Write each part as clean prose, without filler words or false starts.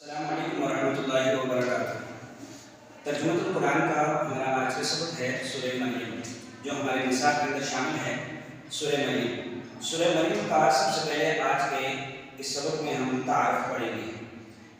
السلام علیکم ورحمۃ اللہ وبرکاتہ۔ ترجمۃ القرآن کا ہمارا آج کا سبق ہے سورہ مریم، جو ہمارے نصاب کے اندر شامل ہے۔ سورہ مریم کا سب سے پہلے آج کے اس سبق میں ہم تعارف پڑھیں گے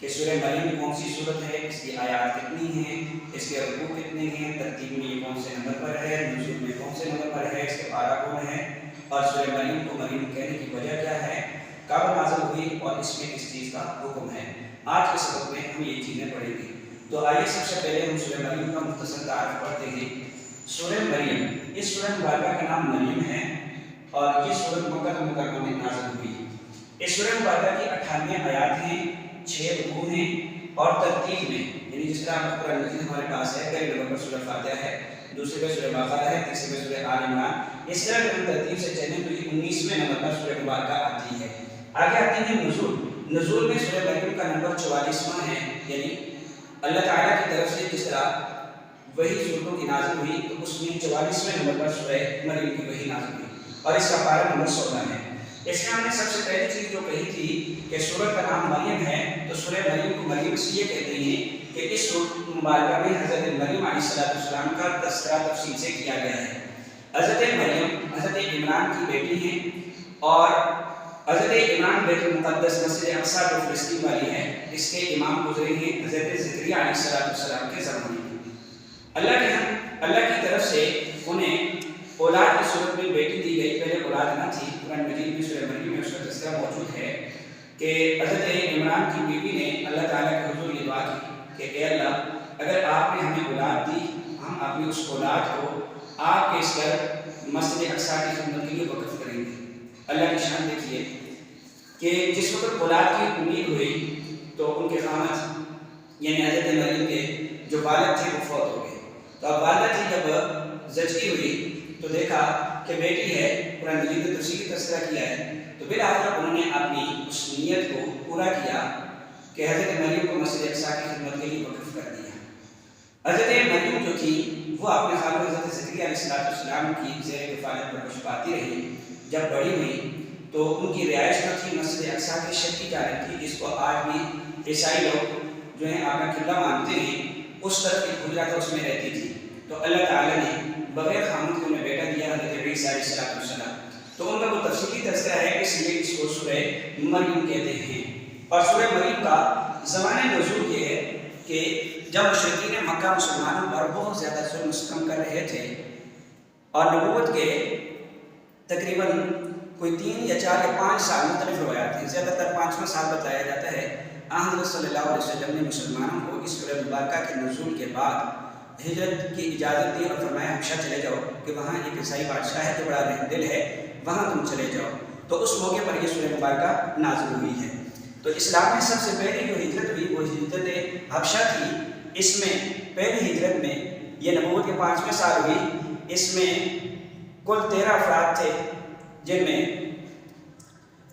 کہ سورہ مریم کون سی صورت ہے، اس کی آیات کتنی ہیں، اس کے رکوع کتنے ہیں، ترتیب میں یہ کون سے نمبر پر ہے، نزول میں کون سے نمبر پر ہے، اس کے پارہ کون ہے، اور سورہ مریم کو مریم کہنے کی وجہ کیا ہے، کب نازل ہوئی اور اس میں کس چیز کا حکم ہے۔ آج کے سبق میں ہم یہ چیزیں پڑھیں گے۔ تو آئیے سب سے پہلے ہم سورہ مریم کا مختصر تعارف پڑھتے ہیں۔ سورہ مریم، اس سورہ مبارکہ کا نام مریم ہے اور یہ سورہ مکہ مکرمہ میں نازل ہوئی۔ اس سورہ مبارکہ کی 98 آیات ہیں، 6 رکوع ہیں اور ترتیب میں، یعنی جس طرح قرآن مجید ہمارے پاس ہے، پہلے نمبر پر سورہ فاتحہ ہے، دوسرے پہ سورہ بقرہ ہے، تیسرے پہ سورہ آل عمران۔ اس طرح اگر ہم ترتیب سے چلیں تو یہ 19ویں نمبر پر سورہ مبارکہ آتی ہے۔ آگے آتی ہے نزول میں سورہ مریم کا نمبر 44واں ہے، یعنی اللہ تعالیٰ کی طرف سے جس طرح وہی صورتوں کی نازل ہوئی تو اس میں 44ویں نمبر پر سورہ مریم کی وہی نازل ہوئی اور اس کا پارہ نمبر 16 ہے۔ اس میں ہم نے سب سے پہلی چیز جو کہی تھی کہ سورت کا نام مریم ہے، تو سورہ مریم کو مریم اس لیے کہتے ہیں کہ اس سورت مبارکہ میں حضرت مریم علیہ السلام کا تذکرہ تفصیل سے کیا گیا ہے۔ حضرت مریم حضرت عمران کی بیٹی ہیں اور حضرت عمران بیت المقدس مسجد اقصی جو فلسطین والی ہے، اس کے امام گزرے ہیں حضرت زکریا علیہ السلام کے زمانے میں۔ اللہ کی طرف سے انہیں اولاد کی صورت میں بیٹی دی گئی، پہلے اولاد نہ تھی۔ قرآن مجید میں سورہ مریم میں اس کا تذکرہ موجود ہے کہ حضرت عمران کی بیوی نے اللہ تعالیٰ کے حضور یہ دعا کی کہ اے اللہ، اگر آپ نے ہمیں اولاد دی، ہم اپنی اس اولاد کو آپ کے اس گھر مسجد اقصی کی خدمت کے لیے وقف کریں گے۔ اللہ کی شان دیکھیے کہ جس وقت اولاد کی امید ہوئی تو ان کے خامد یعنی حضرت مریم کے جو والد تھے وہ فوت ہو گئے۔ تو اب والدہ تھی جب زچگی ہوئی تو دیکھا کہ بیٹی ہے، قرآن مجید نے تفصیلی تذکرہ کیا ہے، تو بالآخر انہوں نے اپنی اس نیت کو پورا کیا کہ حضرت مریم کو مسجد اقصی کی خدمت کے لیے وقف کر دیا۔ حضرت مریم جو تھی وہ اپنے خالد حضرت زکریا علیہ السلام کی زیر کفالت پر کچھ پاتی رہی۔ جب بڑی ہوئی تو ان کی رہائش جو تھی مسجد اقصی کی شرقی جانب تھی، جس کو آج بھی عیسائی لوگ جو ہیں آپ کا قبلہ مانتے ہیں، اس طرف ایک حجرہ تھا، اس میں رہتی تھی۔ تو اللہ تعالیٰ نے بغیر خامد کے انہیں بیٹا دیا حضرت عیسیٰ علیہ السلام۔ تو ان کا وہ تفصیلی تذکرہ ہے، اس لیے اس کو سورہ مریم کہتے ہیں۔ اور سورہ مریم کا زمانہ نزول یہ ہے کہ جب مشرکین مکہ مسلمانوں پر بہت زیادہ ظلم ستم کر رہے تھے اور نبوت کے تقریباً کوئی 3 یا 4 یا 5 سال مختلف روایات ہیں، زیادہ تر 5واں سال بتایا جاتا ہے، حضرت صلی اللہ علیہ وسلم نے مسلمانوں کو اس سورہ مبارکہ کے نزول کے بعد ہجرت کی اجازت دی اور فرمایا حبشہ چلے جاؤ کہ وہاں ایک عیسائی بادشاہ ہے جو بڑا رحم دل ہے، وہاں تم چلے جاؤ۔ تو اس موقع پر یہ سورہ مبارکہ نازل ہوئی ہے۔ تو اسلام میں سب سے پہلی جو ہجرت ہوئی وہ ہجرت حبشہ تھی۔ اس میں پہلی ہجرت میں یہ نبوت کے 5ویں سال ہوئی۔ اس میں کل 13 افراد تھے، جن میں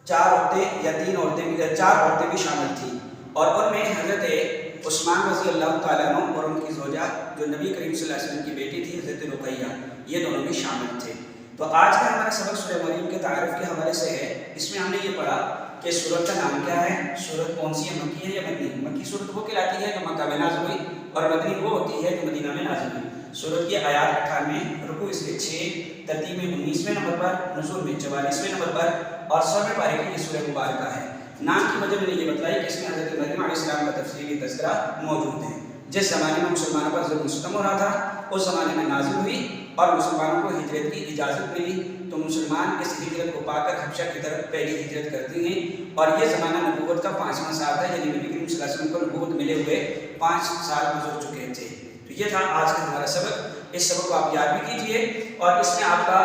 4 عورتیں یا 3 عورتیں 4 عورتیں بھی شامل تھیں، اور ان میں حضرت عثمان رضی اللہ تعالیٰ عنہ اور ان کی زوجہ جو نبی کریم صلی اللہ علیہ وسلم کی بیٹی تھی حضرت رقیہ، یہ دونوں بھی شامل تھے۔ تو آج کا ہمارا سبق سورہ مریم کے تعارف کے حوالے سے ہے۔ اس میں ہم نے یہ پڑھا کہ سورت کا نام کیا ہے، سورت کون سی ہے، مکی ہے یا مدنی۔ مکی سورت وہ کہلاتی ہے جو مکہ میں نازل ہوئی، اور مدنی وہ ہوتی ہے جو مدینہ میں نازل ہوئی۔ سورت کی آیات 98، رکوع اس کے 6، ترتیب میں 19ویں نمبر پر، نزول میں 44ویں نمبر پر، اور 100ویں پارے کی یہ سورہ مبارکہ ہے۔ نام کی وجہ میں نے یہ بتلائی کہ اس میں حضرت مریم علیہ السلام کا تفصیلی تذکرہ موجود ہے۔ جس زمانے میں مسلمانوں پر ظلم ستم ہو رہا تھا اس زمانے میں نازل ہوئی اور مسلمانوں کو ہجرت کی اجازت ملی، تو مسلمان اس ہجرت کو پا کر حبشہ کی طرف پہلی ہجرت کرتے ہیں، اور یہ زمانہ نبوت کا 5واں سال تھا، یعنی نبی کریم صلی اللہ علیہ وسلم کو نبوت ملے ہوئے 5 سال گزر چکے تھے۔ تو یہ تھا آج کا ہمارا سبق۔ اس سبق کو آپ یاد بھی کیجئے، اور اس میں آپ کا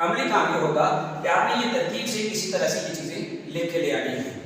عملی کام یہ ہوگا کہ آپ نے یہ ترتیب سے کسی طرح سے یہ چیزیں لکھ کے لے آنی ہیں۔